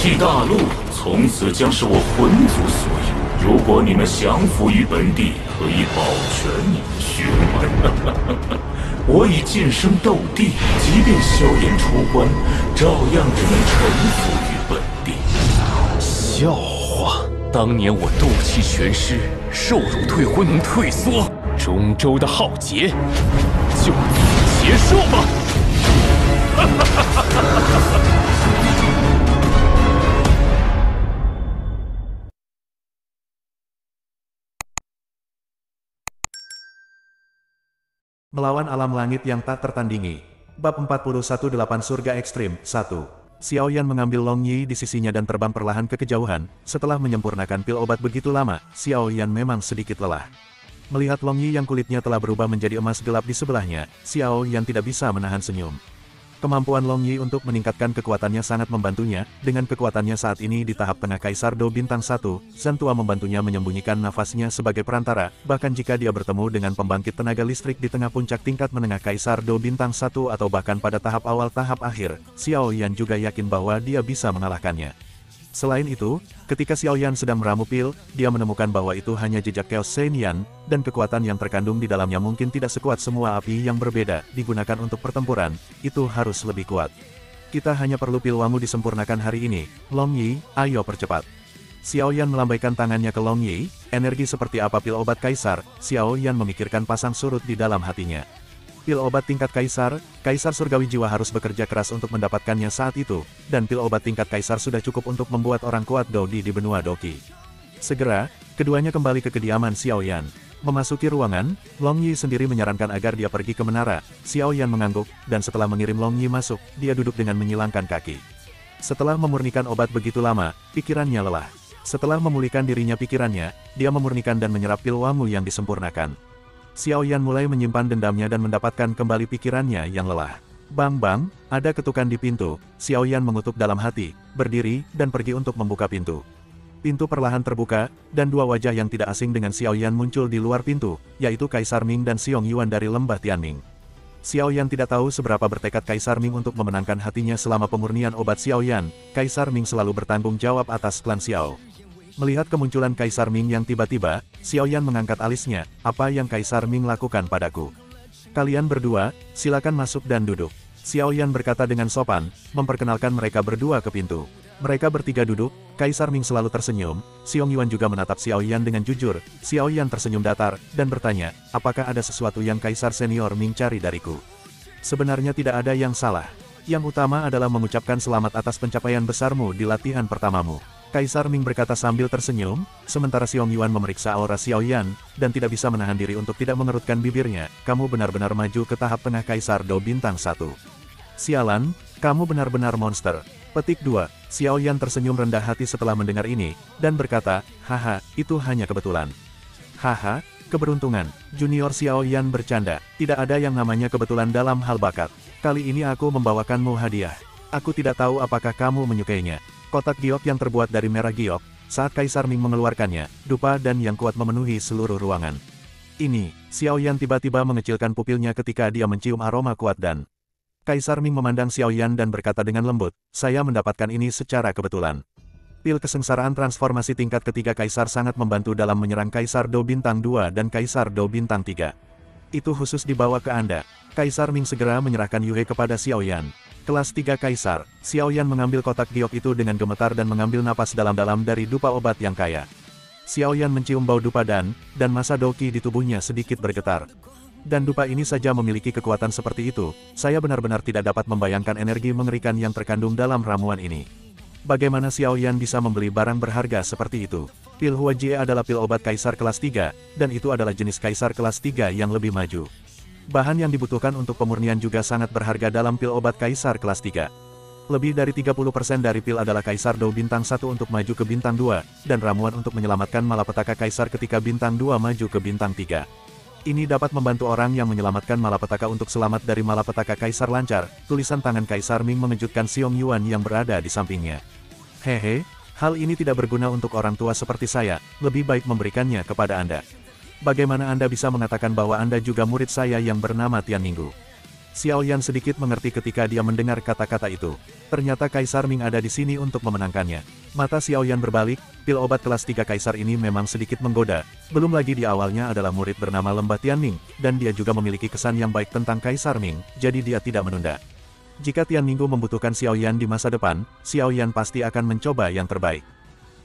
系大陆从此将是我魂族所有。如果你们降服于本地，可以保全你们血脉。我已晋升斗帝，即便萧炎出关，照样只能臣服于本地。笑话！当年我斗气全失，受辱退婚能退缩，中州的浩劫就此结束吧！Melawan alam langit yang tak tertandingi. Bab 41 8 Surga Ekstrim 1. Xiao Yan mengambil Long Yi di sisinya dan terbang perlahan ke kejauhan. Setelah menyempurnakan pil obat begitu lama, Xiao Yan memang sedikit lelah. Melihat Long Yi yang kulitnya telah berubah menjadi emas gelap di sebelahnya, Xiao Yan tidak bisa menahan senyum. Kemampuan Long Yi untuk meningkatkan kekuatannya sangat membantunya. Dengan kekuatannya saat ini di tahap tengah Kaisar Do Bintang 1, Zhan Tua membantunya menyembunyikan nafasnya sebagai perantara. Bahkan jika dia bertemu dengan pembangkit tenaga listrik di tengah puncak tingkat menengah Kaisar Do Bintang 1 atau bahkan pada tahap awal tahap akhir, Xiao Yan juga yakin bahwa dia bisa mengalahkannya. Selain itu, ketika Xiao Yan sedang meramu pil, dia menemukan bahwa itu hanya jejak Chaos Shen Yan, dan kekuatan yang terkandung di dalamnya mungkin tidak sekuat semua api yang berbeda, digunakan untuk pertempuran, itu harus lebih kuat. Kita hanya perlu pil Wangu disempurnakan hari ini. Long Yi, ayo percepat. Xiao Yan melambaikan tangannya ke Long Yi, energi seperti apa pil obat Kaisar, Xiao Yan memikirkan pasang surut di dalam hatinya. Pil obat tingkat Kaisar, Kaisar Surgawi Jiwa harus bekerja keras untuk mendapatkannya saat itu, dan pil obat tingkat Kaisar sudah cukup untuk membuat orang kuat Dodi di benua Doki. Segera, keduanya kembali ke kediaman Xiao Yan. Memasuki ruangan, Long Yi sendiri menyarankan agar dia pergi ke menara. Xiao Yan mengangguk, dan setelah mengirim Long Yi masuk, dia duduk dengan menyilangkan kaki. Setelah memurnikan obat begitu lama, pikirannya lelah. Setelah memulihkan dirinya pikirannya, dia memurnikan dan menyerap pil Wangu yang disempurnakan. Xiao Yan mulai menyimpan dendamnya dan mendapatkan kembali pikirannya yang lelah. Bang, ada ketukan di pintu. Xiao Yan mengutuk dalam hati, berdiri, dan pergi untuk membuka pintu. Pintu perlahan terbuka, dan dua wajah yang tidak asing dengan Xiao Yan muncul di luar pintu, yaitu Kaisar Ming dan Xiong Yuan dari lembah Tianming. Xiao Yan tidak tahu seberapa bertekad Kaisar Ming untuk memenangkan hatinya selama pemurnian obat Xiao Yan. Kaisar Ming selalu bertanggung jawab atas klan Xiao. Melihat kemunculan Kaisar Ming yang tiba-tiba, Xiao Yan mengangkat alisnya. Apa yang Kaisar Ming lakukan padaku? Kalian berdua, silakan masuk dan duduk. Xiao Yan berkata dengan sopan, memperkenalkan mereka berdua ke pintu. Mereka bertiga duduk, Kaisar Ming selalu tersenyum, Xiong Yuan juga menatap Xiao Yan dengan jujur. Xiao Yan tersenyum datar, dan bertanya, apakah ada sesuatu yang Kaisar Senior Ming cari dariku? Sebenarnya tidak ada yang salah. Yang utama adalah mengucapkan selamat atas pencapaian besarmu di latihan pertamamu. Kaisar Ming berkata sambil tersenyum, sementara Xiong Yuan memeriksa aura Xiao Yan, dan tidak bisa menahan diri untuk tidak mengerutkan bibirnya. Kamu benar-benar maju ke tahap tengah Kaisar Do Bintang 1. Sialan, kamu benar-benar monster. Petik 2. Xiao Yan tersenyum rendah hati setelah mendengar ini, dan berkata, haha, itu hanya kebetulan. Haha, keberuntungan. Junior Xiao Yan bercanda, tidak ada yang namanya kebetulan dalam hal bakat. Kali ini aku membawakanmu hadiah. Aku tidak tahu apakah kamu menyukainya. Kotak giok yang terbuat dari merah giok, saat Kaisar Ming mengeluarkannya, dupa dan yang kuat memenuhi seluruh ruangan. Ini, Xiao Yan tiba-tiba mengecilkan pupilnya ketika dia mencium aroma kuat dan... Kaisar Ming memandang Xiao Yan dan berkata dengan lembut, saya mendapatkan ini secara kebetulan. Pil kesengsaraan transformasi tingkat ketiga Kaisar sangat membantu dalam menyerang Kaisar Do Bintang 2 dan Kaisar Do Bintang 3. Itu khusus dibawa ke Anda. Kaisar Ming segera menyerahkan Yue kepada Xiao Yan. Kelas 3 Kaisar, Xiao Yan mengambil kotak giok itu dengan gemetar dan mengambil napas dalam-dalam dari dupa obat yang kaya. Xiao Yan mencium bau dupa dan masa doki di tubuhnya sedikit bergetar. Dan dupa ini saja memiliki kekuatan seperti itu, saya benar-benar tidak dapat membayangkan energi mengerikan yang terkandung dalam ramuan ini. Bagaimana Xiao Yan bisa membeli barang berharga seperti itu? Pil Huajie adalah pil obat Kaisar kelas 3, dan itu adalah jenis Kaisar kelas 3 yang lebih maju. Bahan yang dibutuhkan untuk pemurnian juga sangat berharga dalam pil obat Kaisar kelas 3. Lebih dari 30% dari pil adalah Kaisar Do Bintang 1 untuk maju ke Bintang 2, dan ramuan untuk menyelamatkan malapetaka Kaisar ketika Bintang 2 maju ke Bintang 3. Ini dapat membantu orang yang menyelamatkan malapetaka untuk selamat dari malapetaka Kaisar lancar. Tulisan tangan Kaisar Ming mengejutkan Xiong Yuan yang berada di sampingnya. Hehe, hal ini tidak berguna untuk orang tua seperti saya, lebih baik memberikannya kepada Anda. Bagaimana Anda bisa mengatakan bahwa Anda juga murid saya yang bernama Tian Ninggu? Xiao Yan sedikit mengerti ketika dia mendengar kata-kata itu. Ternyata Kaisar Ming ada di sini untuk memenangkannya. Mata Xiao Yan berbalik, pil obat kelas 3 Kaisar ini memang sedikit menggoda. Belum lagi di awalnya adalah murid bernama Lembah Tianming, dan dia juga memiliki kesan yang baik tentang Kaisar Ming, jadi dia tidak menunda. Jika Tianminggu membutuhkan Xiao Yan di masa depan, Xiao Yan pasti akan mencoba yang terbaik.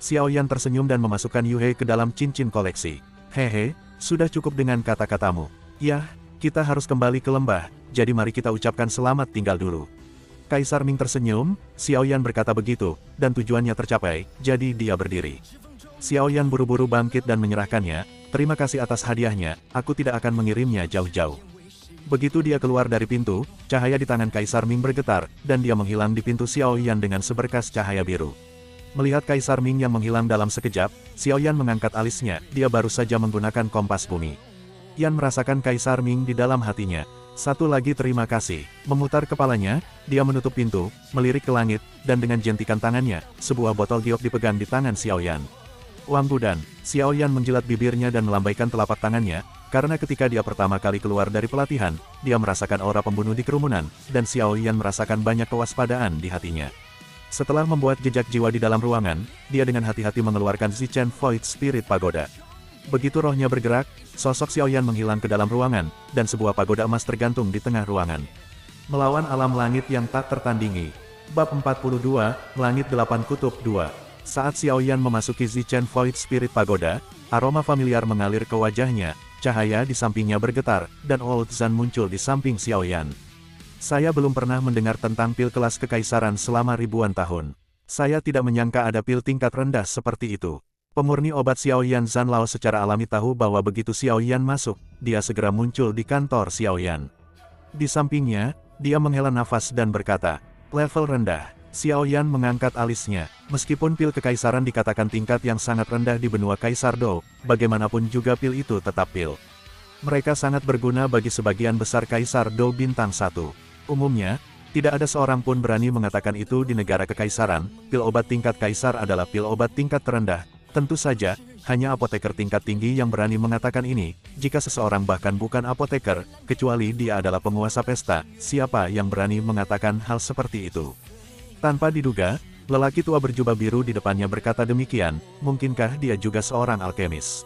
Xiao Yan tersenyum dan memasukkan Yuhe ke dalam cincin koleksi. Hehe, sudah cukup dengan kata-katamu. Yah, kita harus kembali ke lembah, jadi mari kita ucapkan selamat tinggal dulu. Kaisar Ming tersenyum, Xiao Yan berkata begitu, dan tujuannya tercapai, jadi dia berdiri. Xiao Yan buru-buru bangkit dan menyerahkannya, terima kasih atas hadiahnya, aku tidak akan mengirimnya jauh-jauh. Begitu dia keluar dari pintu, cahaya di tangan Kaisar Ming bergetar, dan dia menghilang di pintu Xiao Yan dengan seberkas cahaya biru. Melihat Kaisar Ming yang menghilang dalam sekejap, Xiao Yan mengangkat alisnya, dia baru saja menggunakan kompas bumi. Yan merasakan Kaisar Ming di dalam hatinya. Satu lagi terima kasih. Memutar kepalanya, dia menutup pintu, melirik ke langit, dan dengan jentikan tangannya, sebuah botol giok dipegang di tangan Xiao Yan. Wang Budan, Xiao Yan menjilat bibirnya dan melambaikan telapak tangannya, karena ketika dia pertama kali keluar dari pelatihan, dia merasakan aura pembunuh di kerumunan, dan Xiao Yan merasakan banyak kewaspadaan di hatinya. Setelah membuat jejak jiwa di dalam ruangan, dia dengan hati-hati mengeluarkan Zichen Void Spirit Pagoda. Begitu rohnya bergerak, sosok Xiao Yan menghilang ke dalam ruangan, dan sebuah pagoda emas tergantung di tengah ruangan. Melawan alam langit yang tak tertandingi. Bab 42, Langit 8 Kutub 2. Saat Xiao Yan memasuki Zichen Void Spirit Pagoda, aroma familiar mengalir ke wajahnya, cahaya di sampingnya bergetar, dan Old Zan muncul di samping Xiao Yan. Saya belum pernah mendengar tentang pil kelas kekaisaran selama ribuan tahun. Saya tidak menyangka ada pil tingkat rendah seperti itu. Pemurni obat Xiao Yan Zan Lao secara alami tahu bahwa begitu Xiao Yan masuk, dia segera muncul di kantor Xiao Yan. Di sampingnya, dia menghela nafas dan berkata, level rendah. Xiao Yan mengangkat alisnya. Meskipun pil kekaisaran dikatakan tingkat yang sangat rendah di benua Kaisar Dou, bagaimanapun juga pil itu tetap pil. Mereka sangat berguna bagi sebagian besar Kaisar Dou bintang 1. Umumnya, tidak ada seorang pun berani mengatakan itu di negara kekaisaran, pil obat tingkat kaisar adalah pil obat tingkat terendah. Tentu saja, hanya apoteker tingkat tinggi yang berani mengatakan ini. Jika seseorang bahkan bukan apoteker, kecuali dia adalah penguasa pesta, siapa yang berani mengatakan hal seperti itu? Tanpa diduga, lelaki tua berjubah biru di depannya berkata demikian, mungkinkah dia juga seorang alkemis?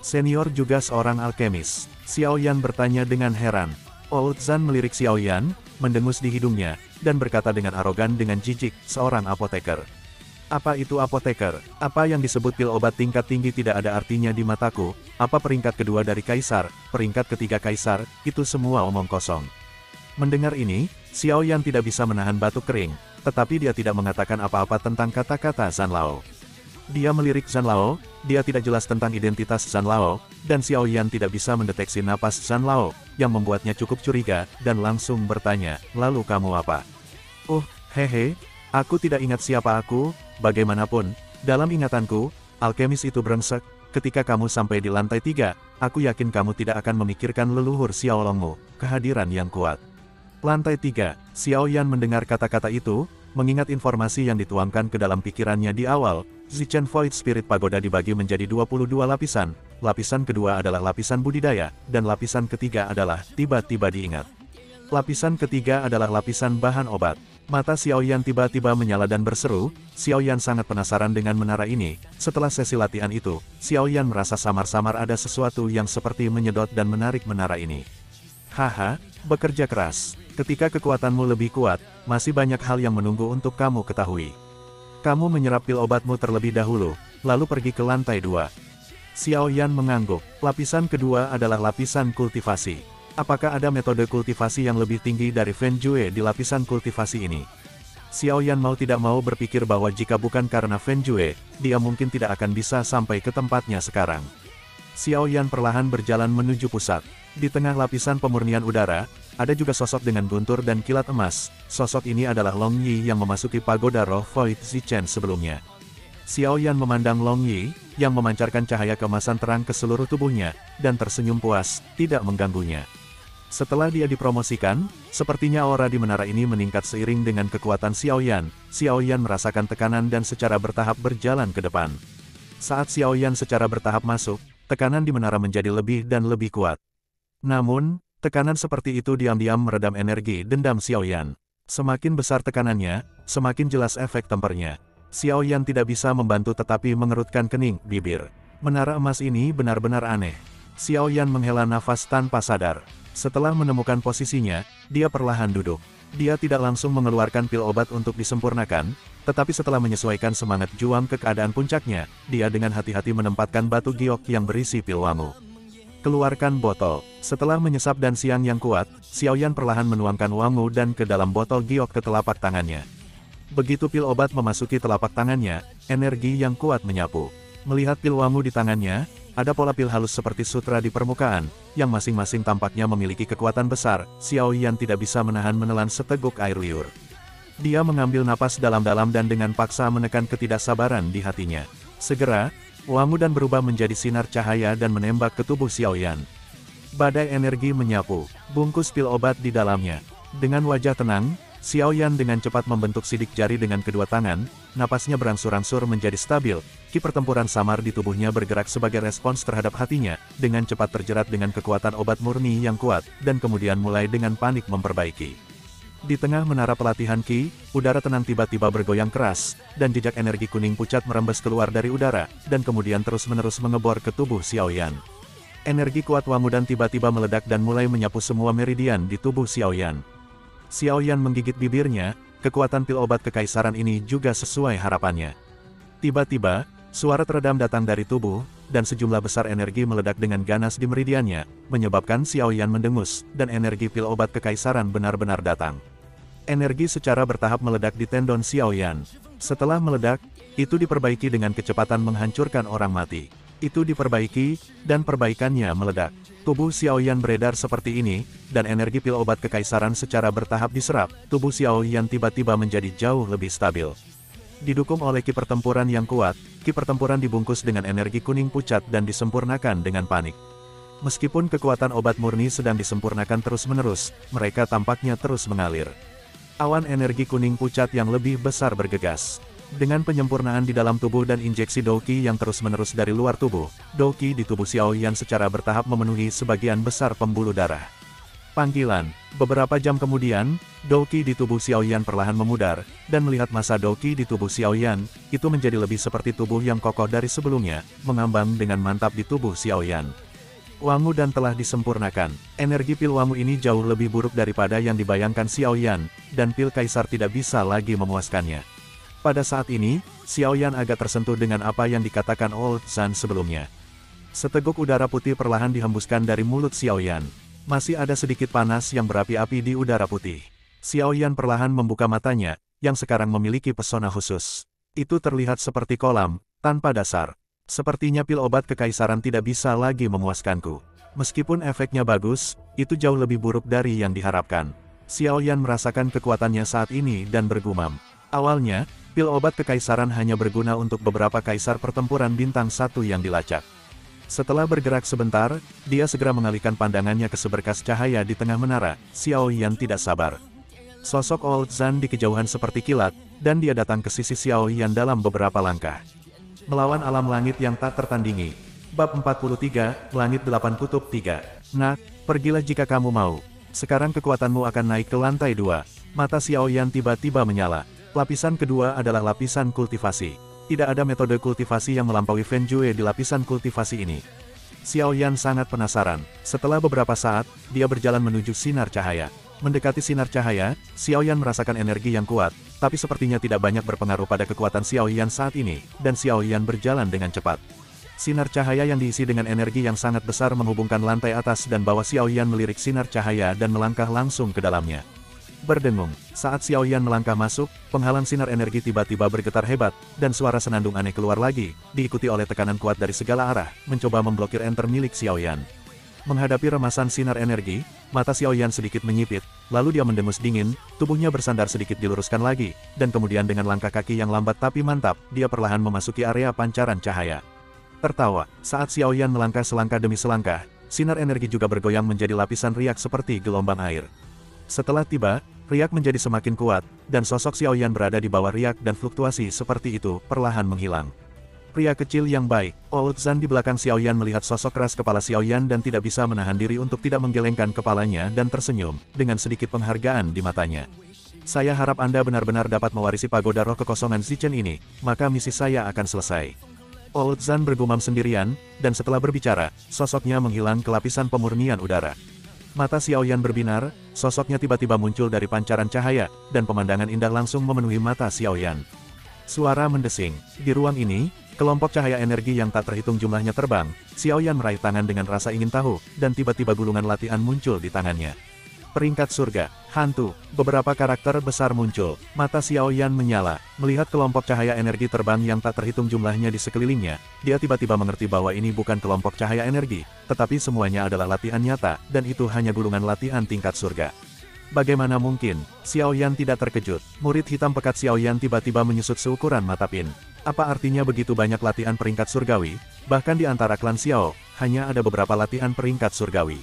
Senior juga seorang alkemis. Xiao Yan bertanya dengan heran. Old Zan melirik Xiao Yan, mendengus di hidungnya, dan berkata dengan arogan dengan jijik, seorang apoteker. Apa itu apoteker? Apa yang disebut pil obat tingkat tinggi tidak ada artinya di mataku. Apa peringkat kedua dari kaisar, peringkat ketiga kaisar, itu semua omong kosong. Mendengar ini, Xiao Yan tidak bisa menahan batuk kering, tetapi dia tidak mengatakan apa-apa tentang kata-kata Zan Lao. Dia melirik Zan Lao, dia tidak jelas tentang identitas Zan Lao, dan Xiao Yan tidak bisa mendeteksi napas Zan Lao, yang membuatnya cukup curiga, dan langsung bertanya, lalu kamu apa? Hehe, aku tidak ingat siapa aku. Bagaimanapun, dalam ingatanku, alkemis itu brengsek. Ketika kamu sampai di lantai 3, aku yakin kamu tidak akan memikirkan leluhur Xiaolongmu, kehadiran yang kuat. Lantai 3, Xiao Yan mendengar kata-kata itu, mengingat informasi yang dituangkan ke dalam pikirannya di awal. Zichen Void Spirit Pagoda dibagi menjadi 22 lapisan, lapisan kedua adalah lapisan budidaya, dan lapisan ketiga adalah tiba-tiba diingat. Lapisan ketiga adalah lapisan bahan obat. Mata Xiao Yan tiba-tiba menyala dan berseru. Xiao Yan sangat penasaran dengan menara ini. Setelah sesi latihan itu, Xiao Yan merasa samar-samar ada sesuatu yang seperti menyedot dan menarik menara ini. Haha, bekerja keras. Ketika kekuatanmu lebih kuat, masih banyak hal yang menunggu untuk kamu ketahui. Kamu menyerap pil obatmu terlebih dahulu, lalu pergi ke lantai 2. Xiao Yan mengangguk. Lapisan kedua adalah lapisan kultivasi. Apakah ada metode kultivasi yang lebih tinggi dari Fen Jue di lapisan kultivasi ini? Xiao Yan mau tidak mau berpikir bahwa jika bukan karena Fen Jue, dia mungkin tidak akan bisa sampai ke tempatnya sekarang. Xiao Yan perlahan berjalan menuju pusat. Di tengah lapisan pemurnian udara, ada juga sosok dengan guntur dan kilat emas. Sosok ini adalah Long Yi yang memasuki pagoda roh Void Zichen sebelumnya. Xiao Yan memandang Long Yi, yang memancarkan cahaya keemasan terang ke seluruh tubuhnya, dan tersenyum puas, tidak mengganggunya. Setelah dia dipromosikan, sepertinya aura di menara ini meningkat seiring dengan kekuatan Xiao Yan. Xiao Yan merasakan tekanan dan secara bertahap berjalan ke depan. Saat Xiao Yan secara bertahap masuk, tekanan di menara menjadi lebih dan lebih kuat. Namun, Tekanan seperti itu diam-diam meredam energi dendam Xiaoyan. Semakin besar tekanannya, semakin jelas efek tempernya. Xiaoyan tidak bisa membantu tetapi mengerutkan kening bibir. Menara emas ini benar-benar aneh. Xiaoyan menghela nafas tanpa sadar. Setelah menemukan posisinya, dia perlahan duduk. Dia tidak langsung mengeluarkan pil obat untuk disempurnakan, tetapi setelah menyesuaikan semangat juang ke keadaan puncaknya, dia dengan hati-hati menempatkan batu giok yang berisi pil wangu. Keluarkan botol. Setelah menyesap dan siang yang kuat, Xiaoyan perlahan menuangkan wangu dan ke dalam botol giok ke telapak tangannya. Begitu pil obat memasuki telapak tangannya, energi yang kuat menyapu. Melihat pil wangu di tangannya, ada pola pil halus seperti sutra di permukaan, yang masing-masing tampaknya memiliki kekuatan besar. Xiaoyan tidak bisa menelan seteguk air liur. Dia mengambil napas dalam-dalam dan dengan paksa menekan ketidaksabaran di hatinya. Segera, wangu dan berubah menjadi sinar cahaya dan menembak ke tubuh Xiaoyan. Badai energi menyapu, bungkus pil obat di dalamnya. Dengan wajah tenang, Xiaoyan dengan cepat membentuk sidik jari dengan kedua tangan, napasnya berangsur-angsur menjadi stabil, ki pertempuran samar di tubuhnya bergerak sebagai respons terhadap hatinya, dengan cepat terjerat dengan kekuatan obat murni yang kuat, dan kemudian mulai dengan panik memperbaiki. Di tengah menara pelatihan Ki, udara tenang tiba-tiba bergoyang keras, dan jejak energi kuning pucat merembes keluar dari udara, dan kemudian terus-menerus mengebor ke tubuh Xiaoyan. Energi kuat wangu dan tiba-tiba meledak dan mulai menyapu semua meridian di tubuh Xiaoyan. Xiaoyan menggigit bibirnya, kekuatan pil obat kekaisaran ini juga sesuai harapannya. Tiba-tiba, suara teredam datang dari tubuh, dan sejumlah besar energi meledak dengan ganas di meridiannya, menyebabkan Xiaoyan mendengus, dan energi pil obat kekaisaran benar-benar datang. Energi secara bertahap meledak di tendon Xiaoyan. Setelah meledak, itu diperbaiki dengan kecepatan menghancurkan orang mati. Itu diperbaiki, dan perbaikannya meledak. Tubuh Xiaoyan beredar seperti ini, dan energi pil obat kekaisaran secara bertahap diserap, tubuh Xiaoyan tiba-tiba menjadi jauh lebih stabil. Didukung oleh ki pertempuran yang kuat, ki pertempuran dibungkus dengan energi kuning pucat dan disempurnakan dengan panik. Meskipun kekuatan obat murni sedang disempurnakan terus-menerus, mereka tampaknya terus mengalir. Awan energi kuning pucat yang lebih besar bergegas. Dengan penyempurnaan di dalam tubuh dan injeksi Douqi yang terus-menerus dari luar tubuh, Douqi di tubuh Xiaoyan secara bertahap memenuhi sebagian besar pembuluh darah. Panggilan. Beberapa jam kemudian, Douqi di tubuh Xiaoyan perlahan memudar, dan melihat masa Douqi di tubuh Xiaoyan, itu menjadi lebih seperti tubuh yang kokoh dari sebelumnya, mengambang dengan mantap di tubuh Xiaoyan. Wangu dan telah disempurnakan. Energi pil wangu ini jauh lebih buruk daripada yang dibayangkan Xiaoyan, dan pil kaisar tidak bisa lagi memuaskannya. Pada saat ini, Xiaoyan agak tersentuh dengan apa yang dikatakan Old Zan sebelumnya. Seteguk udara putih perlahan dihembuskan dari mulut Xiaoyan. Masih ada sedikit panas yang berapi-api di udara putih. Xiaoyan perlahan membuka matanya, yang sekarang memiliki pesona khusus. Itu terlihat seperti kolam, tanpa dasar. Sepertinya pil obat kekaisaran tidak bisa lagi memuaskanku. Meskipun efeknya bagus, itu jauh lebih buruk dari yang diharapkan. Xiaoyan merasakan kekuatannya saat ini dan bergumam. Awalnya, pil obat kekaisaran hanya berguna untuk beberapa kaisar pertempuran bintang 1 yang dilacak. Setelah bergerak sebentar, dia segera mengalihkan pandangannya ke seberkas cahaya di tengah menara. Xiaoyan tidak sabar. Sosok Old Zan di kejauhan seperti kilat, dan dia datang ke sisi Xiaoyan dalam beberapa langkah. Melawan alam langit yang tak tertandingi. Bab 43, Langit 8 Kutub 3. Nah, pergilah jika kamu mau. Sekarang kekuatanmu akan naik ke lantai 2. Mata Xiaoyan tiba-tiba menyala. Lapisan kedua adalah lapisan kultivasi. Tidak ada metode kultivasi yang melampaui Fen Jue di lapisan kultivasi ini. Xiaoyan sangat penasaran. Setelah beberapa saat, dia berjalan menuju sinar cahaya. Mendekati sinar cahaya, Xiaoyan merasakan energi yang kuat, tapi sepertinya tidak banyak berpengaruh pada kekuatan Xiaoyan saat ini, dan Xiaoyan berjalan dengan cepat. Sinar cahaya yang diisi dengan energi yang sangat besar menghubungkan lantai atas dan bawah. Xiaoyan melirik sinar cahaya dan melangkah langsung ke dalamnya. Berdengung, saat Xiaoyan melangkah masuk, penghalang sinar energi tiba-tiba bergetar hebat, dan suara senandung aneh keluar lagi, diikuti oleh tekanan kuat dari segala arah, mencoba memblokir enter milik Xiaoyan. Menghadapi remasan sinar energi, mata Xiaoyan sedikit menyipit, lalu dia mendengus dingin, tubuhnya bersandar sedikit diluruskan lagi, dan kemudian dengan langkah kaki yang lambat tapi mantap, dia perlahan memasuki area pancaran cahaya. Tertawa, saat Xiaoyan melangkah selangkah demi selangkah, sinar energi juga bergoyang menjadi lapisan riak seperti gelombang air. Setelah tiba, riak menjadi semakin kuat, dan sosok Xiaoyan berada di bawah riak dan fluktuasi seperti itu perlahan menghilang. Pria kecil yang baik. Old Zan di belakang Xiao Yan melihat sosok keras kepala Xiao Yan dan tidak bisa menahan diri untuk tidak menggelengkan kepalanya dan tersenyum, dengan sedikit penghargaan di matanya. Saya harap Anda benar-benar dapat mewarisi pagoda roh kekosongan Zichen ini, maka misi saya akan selesai. Old Zan bergumam sendirian, dan setelah berbicara, sosoknya menghilang ke lapisan pemurnian udara. Mata Xiao Yan berbinar, sosoknya tiba-tiba muncul dari pancaran cahaya, dan pemandangan indah langsung memenuhi mata Xiao Yan. Suara mendesing. Di ruang ini, kelompok cahaya energi yang tak terhitung jumlahnya terbang. Xiao Yan meraih tangan dengan rasa ingin tahu, dan tiba-tiba gulungan latihan muncul di tangannya. Peringkat surga, hantu, beberapa karakter besar muncul. Mata Xiao Yan menyala, melihat kelompok cahaya energi terbang yang tak terhitung jumlahnya di sekelilingnya. Dia tiba-tiba mengerti bahwa ini bukan kelompok cahaya energi, tetapi semuanya adalah latihan nyata, dan itu hanya gulungan latihan tingkat surga. Bagaimana mungkin? Xiao Yan tidak terkejut. Murid hitam pekat Xiao Yan tiba-tiba menyusut seukuran mata pin. Apa artinya begitu banyak latihan peringkat surgawi? Bahkan di antara klan Xiao, hanya ada beberapa latihan peringkat surgawi.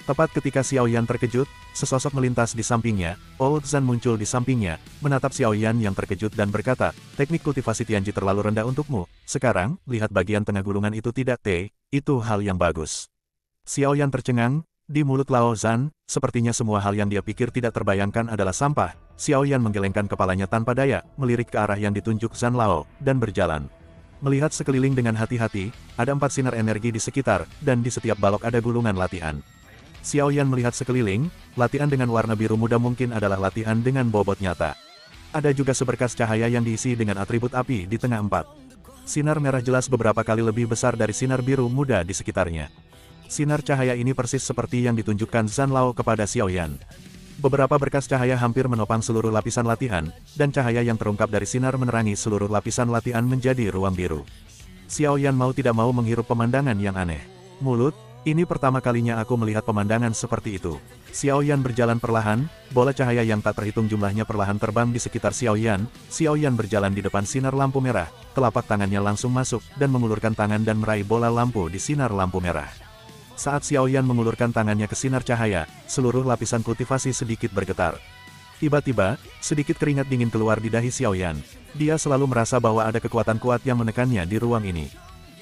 Tepat ketika Xiao Yan terkejut, sesosok melintas di sampingnya. Old Zan muncul di sampingnya, menatap Xiao Yan yang terkejut dan berkata, teknik kultivasi Tianji terlalu rendah untukmu. Sekarang, lihat bagian tengah gulungan itu tidak itu hal yang bagus. Xiao Yan tercengang. Di mulut Lao Zan, sepertinya semua hal yang dia pikir tidak terbayangkan adalah sampah. Xiao Yan menggelengkan kepalanya tanpa daya, melirik ke arah yang ditunjuk Zan Lao, dan berjalan. Melihat sekeliling dengan hati-hati, ada 4 sinar energi di sekitar, dan di setiap balok ada gulungan latihan. Xiao Yan melihat sekeliling, latihan dengan warna biru muda mungkin adalah latihan dengan bobot nyata. Ada juga seberkas cahaya yang diisi dengan atribut api di tengah 4. Sinar merah jelas beberapa kali lebih besar dari sinar biru muda di sekitarnya. Sinar cahaya ini persis seperti yang ditunjukkan Zan Lao kepada Xiao Yan. Beberapa berkas cahaya hampir menopang seluruh lapisan latihan, dan cahaya yang terungkap dari sinar menerangi seluruh lapisan latihan menjadi ruang biru. Xiao Yan mau tidak mau menghirup pemandangan yang aneh. Mulut, ini pertama kalinya aku melihat pemandangan seperti itu. Xiao Yan berjalan perlahan, bola cahaya yang tak terhitung jumlahnya perlahan terbang di sekitar Xiao Yan. Xiao Yan berjalan di depan sinar lampu merah, telapak tangannya langsung masuk, dan mengulurkan tangan dan meraih bola lampu di sinar lampu merah. Saat Xiao Yan mengulurkan tangannya ke sinar cahaya, seluruh lapisan kultivasi sedikit bergetar. Tiba-tiba, sedikit keringat dingin keluar di dahi Xiao Yan. Dia selalu merasa bahwa ada kekuatan kuat yang menekannya di ruang ini.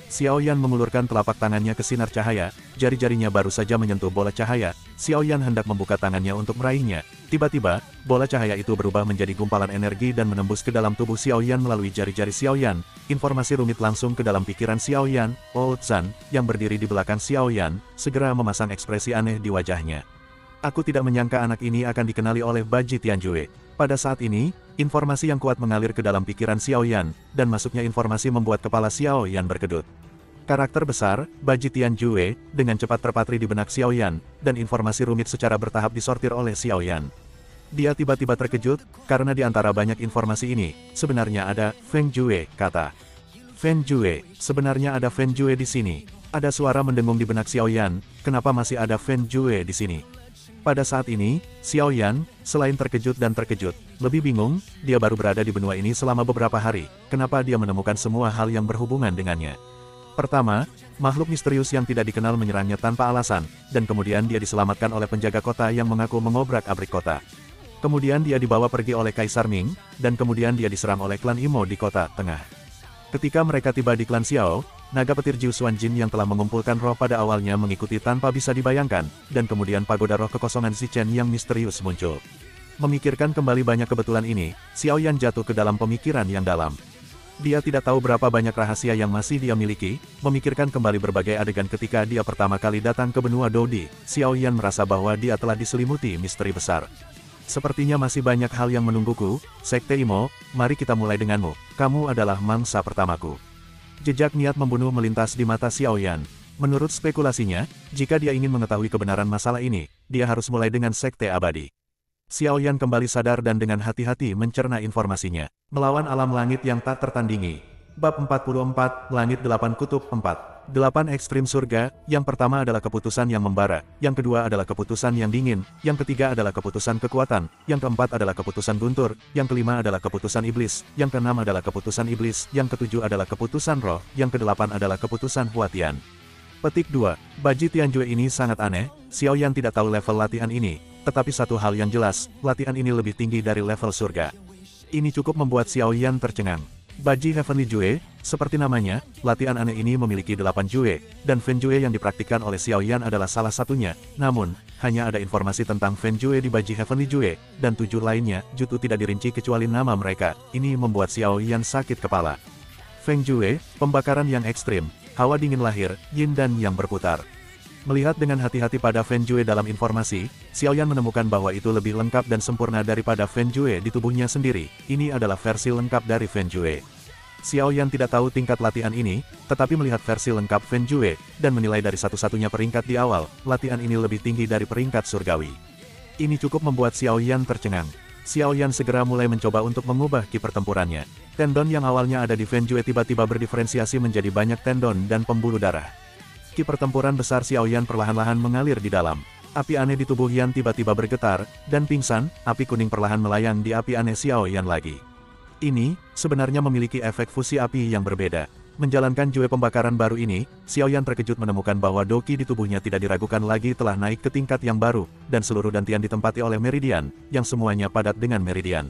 Xiao Yan mengulurkan telapak tangannya ke sinar cahaya, jari-jarinya baru saja menyentuh bola cahaya. Xiao Yan hendak membuka tangannya untuk meraihnya. Tiba-tiba, bola cahaya itu berubah menjadi gumpalan energi dan menembus ke dalam tubuh Xiao Yan melalui jari-jari Xiao Yan. Informasi rumit langsung ke dalam pikiran Xiao Yan. Old Zan, yang berdiri di belakang Xiao Yan, segera memasang ekspresi aneh di wajahnya. Aku tidak menyangka anak ini akan dikenali oleh Baji Tianjue. Pada saat ini, informasi yang kuat mengalir ke dalam pikiran Xiao Yan, dan masuknya informasi membuat kepala Xiao Yan berkedut. Karakter besar, Baji Tianjue, dengan cepat terpatri di benak Xiao Yan, dan informasi rumit secara bertahap disortir oleh Xiao Yan. Dia tiba-tiba terkejut, karena di antara banyak informasi ini, sebenarnya ada Feng Jue, kata. Feng Jue, sebenarnya ada Feng Jue di sini. Ada suara mendengung di benak Xiao Yan, kenapa masih ada Feng Jue di sini? Pada saat ini, Xiao Yan, selain terkejut dan terkejut, lebih bingung, dia baru berada di benua ini selama beberapa hari, kenapa dia menemukan semua hal yang berhubungan dengannya. Pertama, makhluk misterius yang tidak dikenal menyerangnya tanpa alasan, dan kemudian dia diselamatkan oleh penjaga kota yang mengaku mengobrak-abrik kota. Kemudian dia dibawa pergi oleh Kaisar Ming, dan kemudian dia diserang oleh klan Imo di kota tengah. Ketika mereka tiba di klan Xiao, naga petir Jiu Xuanjin yang telah mengumpulkan roh pada awalnya mengikuti tanpa bisa dibayangkan, dan kemudian pagoda roh kekosongan Zichen yang misterius muncul. Memikirkan kembali banyak kebetulan ini, Xiao Yan jatuh ke dalam pemikiran yang dalam. Dia tidak tahu berapa banyak rahasia yang masih dia miliki. Memikirkan kembali berbagai adegan ketika dia pertama kali datang ke benua Dodi, Xiao Yan merasa bahwa dia telah diselimuti misteri besar. Sepertinya masih banyak hal yang menungguku. Sekte Imo, mari kita mulai denganmu. Kamu adalah mangsa pertamaku. Jejak niat membunuh melintas di mata Xiao Yan. Menurut spekulasinya, jika dia ingin mengetahui kebenaran masalah ini, dia harus mulai dengan sekte abadi. Xiao Yan kembali sadar dan dengan hati-hati mencerna informasinya. Melawan alam langit yang tak tertandingi. Bab 44, Langit 8 Kutub 4. 8 ekstrim surga. Yang pertama adalah keputusan yang membara, yang kedua adalah keputusan yang dingin, yang ketiga adalah keputusan kekuatan, yang keempat adalah keputusan guntur, yang kelima adalah keputusan iblis, yang keenam adalah keputusan iblis, yang ketujuh adalah keputusan roh, yang kedelapan adalah keputusan Huatian. Petik 2. Baji Tianjue ini sangat aneh. Xiao Yan tidak tahu level latihan ini, tetapi satu hal yang jelas, latihan ini lebih tinggi dari level surga. Ini cukup membuat Xiao Yan tercengang. Baji Heavenly Jue, seperti namanya, latihan aneh ini memiliki 8 Jue, dan Fen Jue yang dipraktikkan oleh Xiao Yan adalah salah satunya. Namun, hanya ada informasi tentang Fen Jue di Baji Heavenly Jue, dan 7 lainnya, Jutu tidak dirinci kecuali nama mereka. Ini membuat Xiao Yan sakit kepala. Feng Jue, pembakaran yang ekstrim, hawa dingin lahir, yin dan yang berputar. Melihat dengan hati-hati pada Fen Jue dalam informasi, Xiao Yan menemukan bahwa itu lebih lengkap dan sempurna daripada Fen Jue di tubuhnya sendiri. Ini adalah versi lengkap dari Fen Jue. Xiao Yan tidak tahu tingkat latihan ini, tetapi melihat versi lengkap Fen Jue, dan menilai dari satu-satunya peringkat di awal, latihan ini lebih tinggi dari peringkat surgawi. Ini cukup membuat Xiao Yan tercengang. Xiao Yan segera mulai mencoba untuk mengubah ki pertempurannya. Tendon yang awalnya ada di Fen Jue tiba-tiba berdiferensiasi menjadi banyak tendon dan pembuluh darah. Ki pertempuran besar Xiao Yan perlahan-lahan mengalir di dalam. Api aneh di tubuh Yan tiba-tiba bergetar, dan pingsan, api kuning perlahan melayang di api aneh Xiao Yan lagi. Ini, sebenarnya memiliki efek fusi api yang berbeda. Menjalankan Jue pembakaran baru ini, Xiao Yan terkejut menemukan bahwa doki di tubuhnya tidak diragukan lagi telah naik ke tingkat yang baru, dan seluruh dantian ditempati oleh meridian, yang semuanya padat dengan meridian.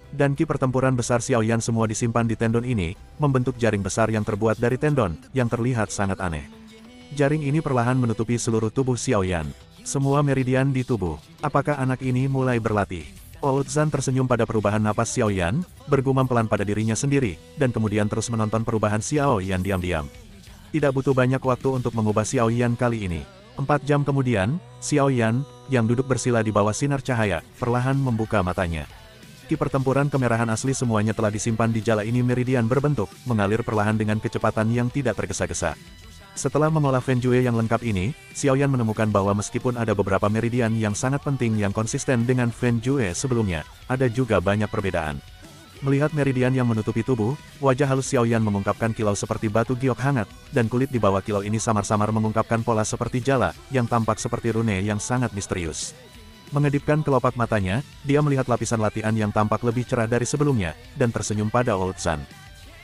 Dan ki pertempuran besar Xiao Yan semua disimpan di tendon ini, membentuk jaring besar yang terbuat dari tendon, yang terlihat sangat aneh. Jaring ini perlahan menutupi seluruh tubuh Xiao Yan. Semua meridian di tubuh. Apakah anak ini mulai berlatih? Old Zan tersenyum pada perubahan napas Xiao Yan, bergumam pelan pada dirinya sendiri, dan kemudian terus menonton perubahan Xiao Yan diam-diam. Tidak butuh banyak waktu untuk mengubah Xiao Yan kali ini. 4 jam kemudian, Xiao Yan, yang duduk bersila di bawah sinar cahaya, perlahan membuka matanya. Ki pertempuran kemerahan asli semuanya telah disimpan di jala ini meridian berbentuk, mengalir perlahan dengan kecepatan yang tidak tergesa-gesa. Setelah mengolah Fen Jue yang lengkap ini, Xiao Yan menemukan bahwa meskipun ada beberapa meridian yang sangat penting yang konsisten dengan Fen Jue sebelumnya, ada juga banyak perbedaan. Melihat meridian yang menutupi tubuh, wajah halus Xiao Yan mengungkapkan kilau seperti batu giok hangat, dan kulit di bawah kilau ini samar-samar mengungkapkan pola seperti jala, yang tampak seperti rune yang sangat misterius. Mengedipkan kelopak matanya, dia melihat lapisan latihan yang tampak lebih cerah dari sebelumnya, dan tersenyum pada Old Zan.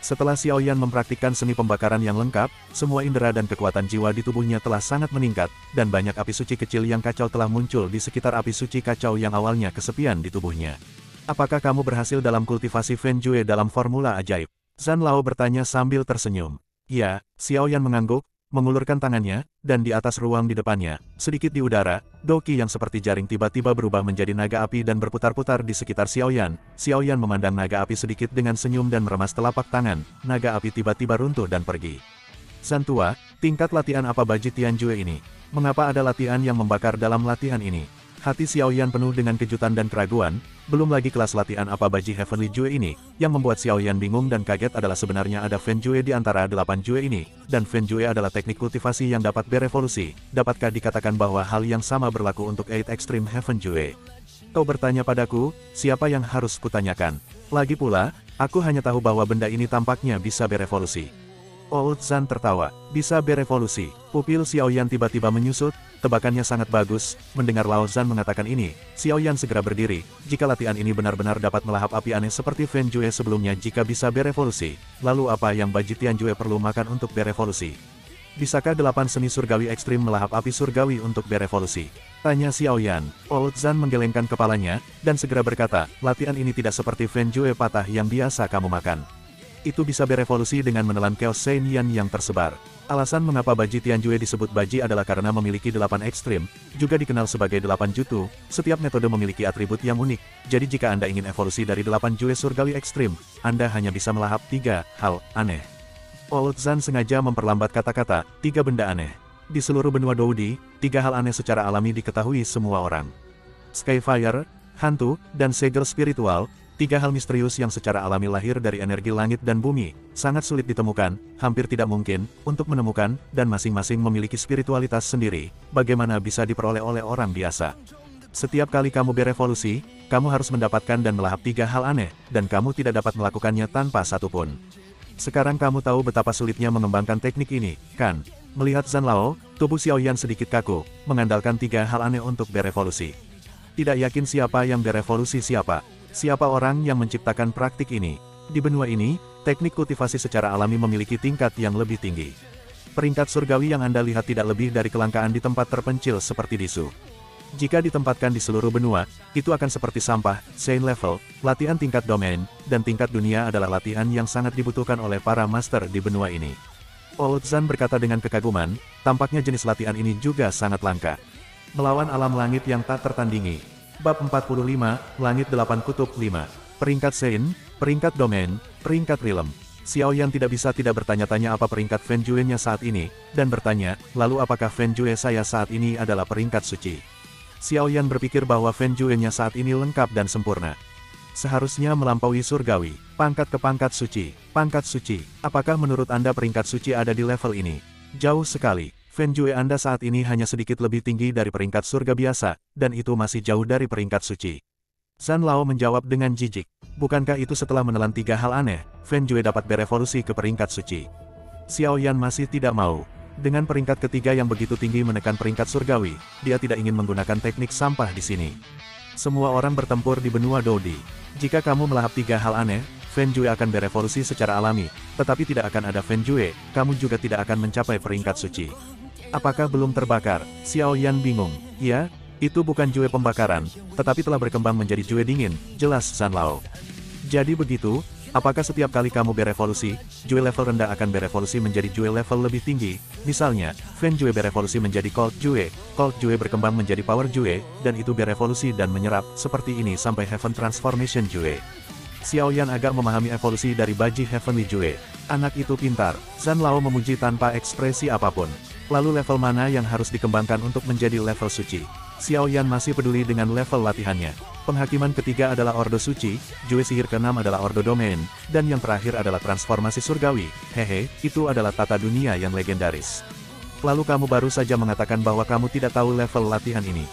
Setelah Xiao Yan mempraktikkan seni pembakaran yang lengkap, semua indera dan kekuatan jiwa di tubuhnya telah sangat meningkat, dan banyak api suci kecil yang kacau telah muncul di sekitar api suci kacau yang awalnya kesepian di tubuhnya. Apakah kamu berhasil dalam kultivasi Fen Jue dalam formula ajaib? Zan Lao bertanya sambil tersenyum. Ya, Xiao Yan mengangguk, mengulurkan tangannya, dan di atas ruang di depannya, sedikit di udara, doki yang seperti jaring tiba-tiba berubah menjadi naga api dan berputar-putar di sekitar Xiao Yan. Xiao Yan memandang naga api sedikit dengan senyum dan meremas telapak tangan, naga api tiba-tiba runtuh dan pergi. Zan tua, tingkat latihan apa Baji Tianjue ini? Mengapa ada latihan yang membakar dalam latihan ini? Hati Xiao Yan penuh dengan kejutan dan keraguan, belum lagi kelas latihan apa Baji Heavenly Jue ini, yang membuat Xiao Yan bingung dan kaget adalah sebenarnya ada Fen Jue di antara 8 Jue ini, dan Fen Jue adalah teknik kultivasi yang dapat berevolusi. Dapatkah dikatakan bahwa hal yang sama berlaku untuk 8 Extreme Heaven Jue? Kau bertanya padaku, siapa yang harus kutanyakan? Lagi pula, aku hanya tahu bahwa benda ini tampaknya bisa berevolusi. Old Zan tertawa. Bisa berevolusi. Pupil Xiao Yan tiba-tiba menyusut, tebakannya sangat bagus. Mendengar Lao Zan mengatakan ini, Xiao Yan segera berdiri. Jika latihan ini benar-benar dapat melahap api aneh seperti Fen Jue sebelumnya jika bisa berevolusi, lalu apa yang Baji Tianjue perlu makan untuk berevolusi? Bisakah 8 seni surgawi ekstrim melahap api surgawi untuk berevolusi? Tanya Xiao Yan. Old Zan menggelengkan kepalanya, dan segera berkata, latihan ini tidak seperti Fen Jue patah yang biasa kamu makan. Itu bisa berevolusi dengan menelan Chaos Sein Yan yang tersebar. Alasan mengapa Baji Tianjue disebut Baji adalah karena memiliki 8 ekstrim, juga dikenal sebagai 8 Jutu. Setiap metode memiliki atribut yang unik, jadi jika Anda ingin evolusi dari 8 Jue surgawi ekstrim, Anda hanya bisa melahap 3 hal aneh. Old Zan sengaja memperlambat kata-kata, 3 benda aneh. Di seluruh benua Doudi, 3 hal aneh secara alami diketahui semua orang. Skyfire, hantu, dan segel spiritual, 3 hal misterius yang secara alami lahir dari energi langit dan bumi, sangat sulit ditemukan, hampir tidak mungkin, untuk menemukan, dan masing-masing memiliki spiritualitas sendiri, bagaimana bisa diperoleh oleh orang biasa. Setiap kali kamu berevolusi, kamu harus mendapatkan dan melahap 3 hal aneh, dan kamu tidak dapat melakukannya tanpa satupun. Sekarang kamu tahu betapa sulitnya mengembangkan teknik ini, kan? Melihat Zan Lao, tubuh Xiao Yan sedikit kaku, mengandalkan 3 hal aneh untuk berevolusi. Tidak yakin siapa yang berevolusi siapa. Siapa orang yang menciptakan praktik ini? Di benua ini, teknik kultivasi secara alami memiliki tingkat yang lebih tinggi. Peringkat surgawi yang Anda lihat tidak lebih dari kelangkaan di tempat terpencil seperti Disu. Jika ditempatkan di seluruh benua, itu akan seperti sampah. Saint level, latihan tingkat domain, dan tingkat dunia adalah latihan yang sangat dibutuhkan oleh para master di benua ini. Old Zan berkata dengan kekaguman, tampaknya jenis latihan ini juga sangat langka. Melawan alam langit yang tak tertandingi. Bab 45, Langit 8 Kutub 5. Peringkat Saint, peringkat domain, peringkat realm. Xiao Yan tidak bisa tidak bertanya-tanya apa peringkat Fen Jue-nya saat ini, dan bertanya, lalu apakah Fen Jue saya saat ini adalah peringkat suci? Xiao Yan berpikir bahwa Fen Jue-nya saat ini lengkap dan sempurna. Seharusnya melampaui surgawi, pangkat ke pangkat suci. Pangkat suci, apakah menurut Anda peringkat suci ada di level ini? Jauh sekali. Fen Jue Anda saat ini hanya sedikit lebih tinggi dari peringkat surga biasa, dan itu masih jauh dari peringkat suci. Zan Lao menjawab dengan jijik. Bukankah itu setelah menelan 3 hal aneh, Fen Jue dapat berevolusi ke peringkat suci? Xiao Yan masih tidak mau. Dengan peringkat ketiga yang begitu tinggi menekan peringkat surgawi, dia tidak ingin menggunakan teknik sampah di sini. Semua orang bertempur di benua Dodi. Jika kamu melahap 3 hal aneh, Fen Jue akan berevolusi secara alami, tetapi tidak akan ada Fen Jue, kamu juga tidak akan mencapai peringkat suci. Apakah belum terbakar? Xiao Yan bingung. Ya, itu bukan Jue pembakaran, tetapi telah berkembang menjadi Jue dingin, jelas Zan Lao. Jadi begitu, apakah setiap kali kamu berevolusi, Jue level rendah akan berevolusi menjadi Jue level lebih tinggi? Misalnya, Fen Jue berevolusi menjadi Cold Jue berkembang menjadi Power Jue, dan itu berevolusi dan menyerap, seperti ini sampai Heaven Transformation Jue. Xiao Yan agak memahami evolusi dari Baji Heavenly Jue. Anak itu pintar, Zan Lao memuji tanpa ekspresi apapun. Lalu level mana yang harus dikembangkan untuk menjadi level suci? Xiao Yan masih peduli dengan level latihannya. Penghakiman ketiga adalah Ordo Suci, Jue Sihir ke-6 adalah Ordo Domain, dan yang terakhir adalah Transformasi Surgawi. Hehe, itu adalah tata dunia yang legendaris. Lalu kamu baru saja mengatakan bahwa kamu tidak tahu level latihan ini.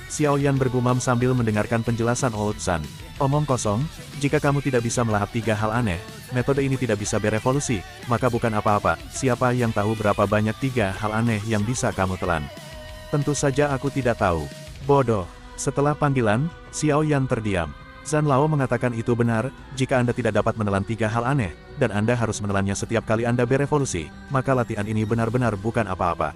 Xiao Yan bergumam sambil mendengarkan penjelasan Old Zan. Omong kosong, jika kamu tidak bisa melahap 3 hal aneh, metode ini tidak bisa berevolusi, maka bukan apa-apa, siapa yang tahu berapa banyak 3 hal aneh yang bisa kamu telan? Tentu saja aku tidak tahu. Bodoh. Setelah panggilan, Xiao Yan terdiam. Zan Lao mengatakan itu benar, jika Anda tidak dapat menelan 3 hal aneh, dan Anda harus menelannya setiap kali Anda berevolusi, maka latihan ini benar-benar bukan apa-apa.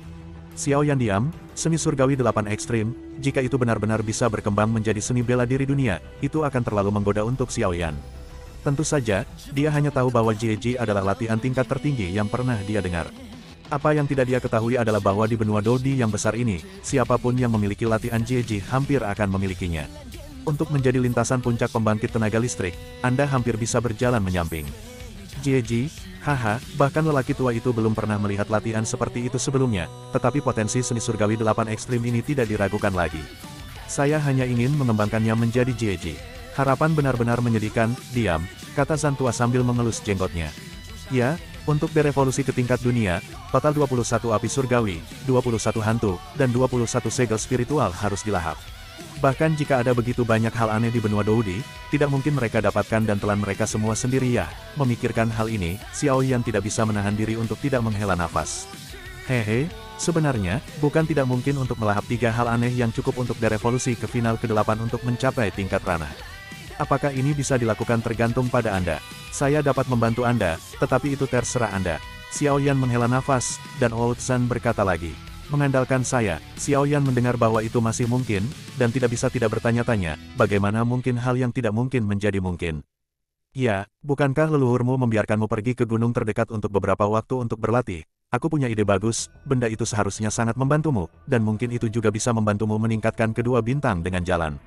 Xiao Yan diam, seni surgawi 8 ekstrim, jika itu benar-benar bisa berkembang menjadi seni bela diri dunia, itu akan terlalu menggoda untuk Xiao Yan. Tentu saja, dia hanya tahu bahwa JG adalah latihan tingkat tertinggi yang pernah dia dengar. Apa yang tidak dia ketahui adalah bahwa di benua Dodi yang besar ini, siapapun yang memiliki latihan JG hampir akan memilikinya. Untuk menjadi lintasan puncak pembangkit tenaga listrik, Anda hampir bisa berjalan menyamping. JG, haha, bahkan lelaki tua itu belum pernah melihat latihan seperti itu sebelumnya, tetapi potensi seni surgawi 8 ekstrim ini tidak diragukan lagi. Saya hanya ingin mengembangkannya menjadi JG. Harapan benar-benar menyedihkan, diam, kata Zan tua sambil mengelus jenggotnya. Ya, untuk berevolusi ke tingkat dunia, total 21 api surgawi, 21 hantu, dan 21 segel spiritual harus dilahap. Bahkan jika ada begitu banyak hal aneh di benua Dodi, tidak mungkin mereka dapatkan dan telan mereka semua sendiri ya. Memikirkan hal ini, Xiao Yan tidak bisa menahan diri untuk tidak menghela nafas. Hehe, sebenarnya, bukan tidak mungkin untuk melahap 3 hal aneh yang cukup untuk berevolusi ke final ke-8 untuk mencapai tingkat ranah. Apakah ini bisa dilakukan tergantung pada Anda. Saya dapat membantu Anda, tetapi itu terserah Anda. Xiao Yan menghela nafas, dan Old Zan berkata lagi. Mengandalkan saya, Xiao Yan mendengar bahwa itu masih mungkin, dan tidak bisa tidak bertanya-tanya, bagaimana mungkin hal yang tidak mungkin menjadi mungkin. Ya, bukankah leluhurmu membiarkanmu pergi ke gunung terdekat untuk beberapa waktu untuk berlatih? Aku punya ide bagus, benda itu seharusnya sangat membantumu, dan mungkin itu juga bisa membantumu meningkatkan kedua bintang dengan jalan.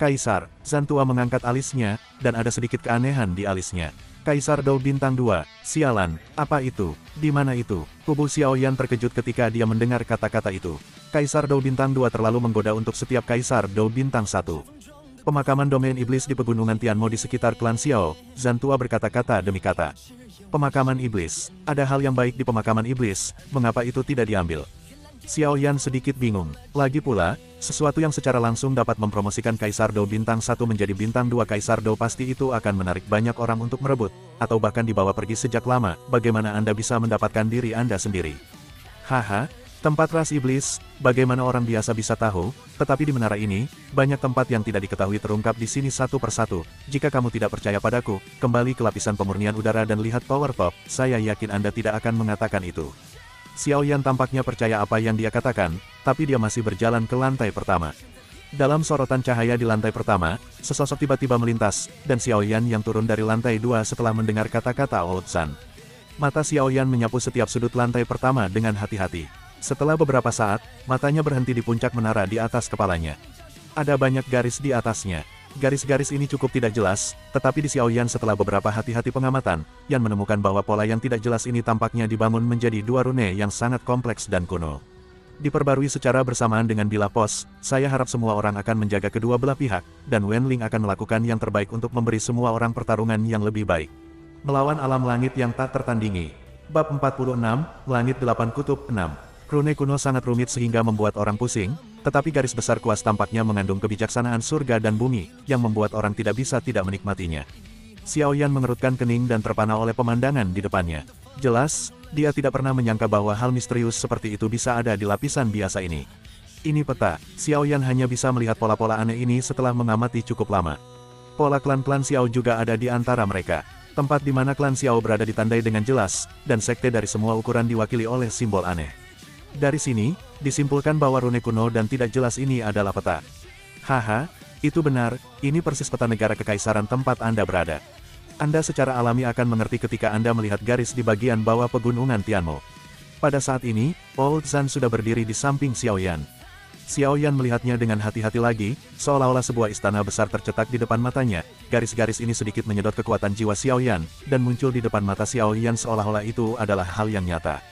Kaisar, Zan tua mengangkat alisnya, dan ada sedikit keanehan di alisnya. Kaisar Dou Bintang 2, sialan, apa itu? Di mana itu? Kubu Xiao Yan terkejut ketika dia mendengar kata-kata itu. Kaisar Dou Bintang 2 terlalu menggoda untuk setiap Kaisar Dou Bintang 1. Pemakaman domain iblis di pegunungan Tianmo di sekitar klan Xiao, Zan tua berkata-kata demi kata. Pemakaman iblis, ada hal yang baik di pemakaman iblis, mengapa itu tidak diambil? Xiao Yan sedikit bingung. Lagi pula, sesuatu yang secara langsung dapat mempromosikan Kaisar Dou Bintang 1 menjadi Bintang 2 Kaisar Dou pasti itu akan menarik banyak orang untuk merebut, atau bahkan dibawa pergi sejak lama, bagaimana Anda bisa mendapatkan diri Anda sendiri? Haha, tempat ras iblis, bagaimana orang biasa bisa tahu, tetapi di menara ini, banyak tempat yang tidak diketahui terungkap di sini satu persatu. Jika kamu tidak percaya padaku, kembali ke lapisan pemurnian udara dan lihat Power Top, saya yakin Anda tidak akan mengatakan itu. Xiao Yan tampaknya percaya apa yang dia katakan, tapi dia masih berjalan ke lantai pertama. Dalam sorotan cahaya di lantai pertama, sesosok tiba-tiba melintas, dan Xiaoyan yang turun dari lantai 2 setelah mendengar kata-kata Old Sun. Mata Xiaoyan menyapu setiap sudut lantai pertama dengan hati-hati. Setelah beberapa saat, matanya berhenti di puncak menara di atas kepalanya. Ada banyak garis di atasnya. Garis-garis ini cukup tidak jelas, tetapi di Xiaoyan setelah beberapa hati-hati pengamatan, Yan menemukan bahwa pola yang tidak jelas ini tampaknya dibangun menjadi dua rune yang sangat kompleks dan kuno. Diperbarui secara bersamaan dengan bilah pos, saya harap semua orang akan menjaga kedua belah pihak, dan Wenling akan melakukan yang terbaik untuk memberi semua orang pertarungan yang lebih baik. Melawan alam langit yang tak tertandingi. Bab 46, Langit 8 Kutub 6. Rune kuno sangat rumit sehingga membuat orang pusing, tetapi garis besar kuas tampaknya mengandung kebijaksanaan surga dan bumi, yang membuat orang tidak bisa tidak menikmatinya. Xiaoyan mengerutkan kening dan terpana oleh pemandangan di depannya. Jelas, dia tidak pernah menyangka bahwa hal misterius seperti itu bisa ada di lapisan biasa ini. Ini peta. Xiaoyan hanya bisa melihat pola-pola aneh ini setelah mengamati cukup lama. Pola klan-klan Xiao juga ada di antara mereka. Tempat di mana klan Xiao berada ditandai dengan jelas, dan sekte dari semua ukuran diwakili oleh simbol aneh. Dari sini, disimpulkan bahwa rune kuno dan tidak jelas ini adalah peta. Haha, itu benar, ini persis peta negara kekaisaran tempat Anda berada. Anda secara alami akan mengerti ketika Anda melihat garis di bagian bawah pegunungan Tianmo. Pada saat ini, Old Sun sudah berdiri di samping Xiaoyan. Xiaoyan melihatnya dengan hati-hati lagi, seolah-olah sebuah istana besar tercetak di depan matanya. Garis-garis ini sedikit menyedot kekuatan jiwa Xiaoyan, dan muncul di depan mata Xiaoyan seolah-olah itu adalah hal yang nyata.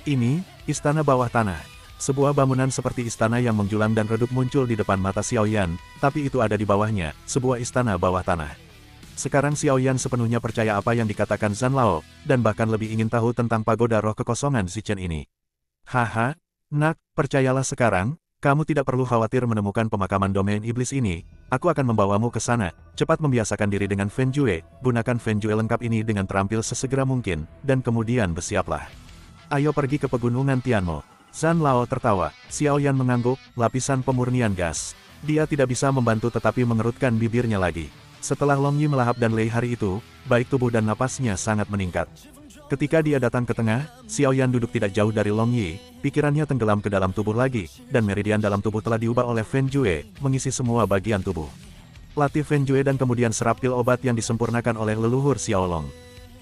Ini, istana bawah tanah. Sebuah bangunan seperti istana yang menjulang dan redup muncul di depan mata Xiaoyan, tapi itu ada di bawahnya, sebuah istana bawah tanah. Sekarang Xiaoyan sepenuhnya percaya apa yang dikatakan Zhan Lao, dan bahkan lebih ingin tahu tentang pagoda roh kekosongan Zichen ini. Haha, nak, percayalah sekarang, kamu tidak perlu khawatir menemukan pemakaman domain iblis ini, aku akan membawamu ke sana, cepat membiasakan diri dengan Fen Jue, gunakan Fen Jue lengkap ini dengan terampil sesegera mungkin, dan kemudian bersiaplah. Ayo pergi ke pegunungan Tianmo. Zhan Lao tertawa, Xiaoyan mengangguk, lapisan pemurnian gas. Dia tidak bisa membantu tetapi mengerutkan bibirnya lagi. Setelah Long Yi melahap dan Lei hari itu, baik tubuh dan napasnya sangat meningkat. Ketika dia datang ke tengah, Xiaoyan duduk tidak jauh dari Long Yi, pikirannya tenggelam ke dalam tubuh lagi, dan meridian dalam tubuh telah diubah oleh Fen Jue, mengisi semua bagian tubuh. Latih Fen Jue dan kemudian serap pil obat yang disempurnakan oleh leluhur Xiaolong.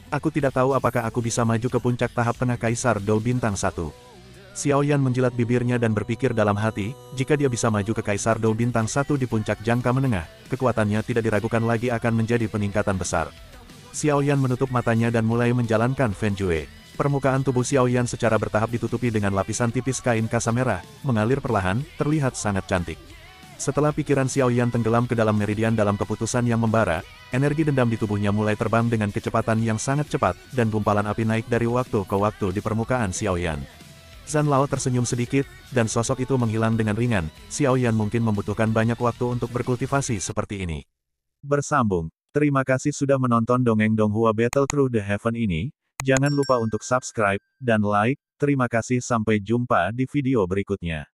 Aku tidak tahu apakah aku bisa maju ke puncak tahap tengah Kaisar Dou Bintang 1. Xiaoyan menjilat bibirnya dan berpikir dalam hati, jika dia bisa maju ke Kaisar Dou Bintang 1 di puncak jangka menengah, kekuatannya tidak diragukan lagi akan menjadi peningkatan besar. Xiaoyan menutup matanya dan mulai menjalankan Fen Jue. Permukaan tubuh Xiaoyan secara bertahap ditutupi dengan lapisan tipis kain kasa merah, mengalir perlahan, terlihat sangat cantik. Setelah pikiran Xiaoyan tenggelam ke dalam meridian dalam keputusan yang membara, energi dendam di tubuhnya mulai terbang dengan kecepatan yang sangat cepat, dan gumpalan api naik dari waktu ke waktu di permukaan Xiaoyan. Zhan Lao tersenyum sedikit, dan sosok itu menghilang dengan ringan. Xiaoyan mungkin membutuhkan banyak waktu untuk berkultivasi seperti ini. Bersambung. Terima kasih sudah menonton dongeng Donghua Battle Through the Heaven ini. Jangan lupa untuk subscribe dan like. Terima kasih, sampai jumpa di video berikutnya.